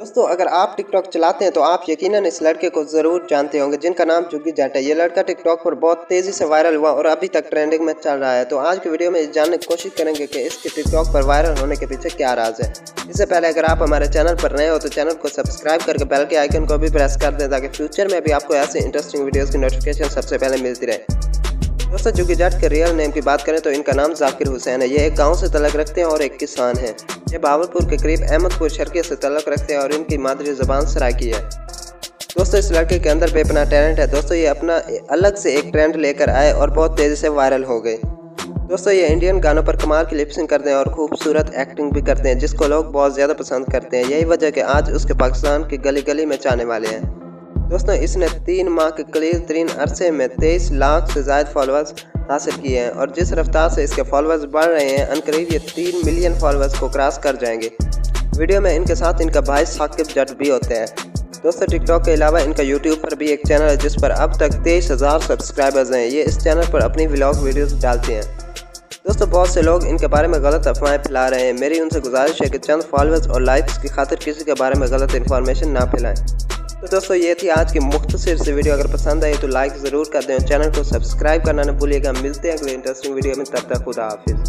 दोस्तों अगर आप टिकटॉक चलाते हैं तो आप यकीनन इस लड़के को ज़रूर जानते होंगे जिनका नाम जुग्गी जट है। ये लड़का टिकटॉक पर बहुत तेज़ी से वायरल हुआ और अभी तक ट्रेंडिंग में चल रहा है। तो आज की वीडियो में जानने की कोशिश करेंगे कि इसके टिकटॉक पर वायरल होने के पीछे क्या राज है। इससे पहले अगर आप हमारे चैनल पर नए हो तो चैनल को सब्सक्राइब करके बेल के आइकन को भी प्रेस कर दें ताकि फ्यूचर में भी आपको ऐसे इंटरेस्टिंग वीडियोज़ की नोटिफिकेशन सबसे पहले मिलती रहे। दोस्तों जुग्गी जट के रियल नेम की बात करें तो इनका नाम जाकिर हुसैन है। ये एक गांव से तल्लुक़ रखते हैं और एक किसान हैं। ये भावलपुर के करीब अहमदपुर शर्किया से तल्लुक़ रखते हैं और इनकी मादरी ज़बान सराइकी है। दोस्तों इस लड़के के अंदर बेपनाह टैलेंट है। दोस्तों ये अपना अलग से एक ट्रेंड लेकर आए और बहुत तेज़ी से वायरल हो गए। दोस्तों ये इंडियन गानों पर कमाल की लिपसिंग करते हैं और खूबसूरत एक्टिंग भी करते हैं जिसको लोग बहुत ज़्यादा पसंद करते हैं। यही वजह कि आज उसके पाकिस्तान की गली गली में चाहने वाले हैं। दोस्तों इसने 3 माह के करीब तरीन अरसे में 23 लाख से ज़ायद फॉलोअर्स हासिल किए हैं और जिस रफ्तार से इसके फॉलोअर्स बढ़ रहे हैं अनकरीब ये 3 मिलियन फॉलोअर्स को क्रॉस कर जाएंगे। वीडियो में इनके साथ इनका भाई साकिब जट भी होते हैं। दोस्तों टिकटॉक के अलावा इनका यूट्यूब पर भी एक चैनल है जिस पर अब तक 23,000 सब्सक्राइबर्स हैं। ये इस चैनल पर अपनी व्लॉग वीडियोस डालते हैं। दोस्तों बहुत से लोग इनके बारे में गलत अफवाहें फैला रहे हैं। मेरी उनसे गुजारिश है कि चंद फॉलोअर्स और लाइक्स की खातिर किसी के बारे में गलत इन्फॉर्मेशन ना फैलाएं। तो दोस्तों ये थी आज की मुख्तसर सी वीडियो। अगर पसंद आई तो लाइक ज़रूर कर दें और चैनल को सब्सक्राइब करना न भूलिएगा। मिलते हैं अगले इंटरेस्टिंग वीडियो में, तब तक खुदा हाफिज़।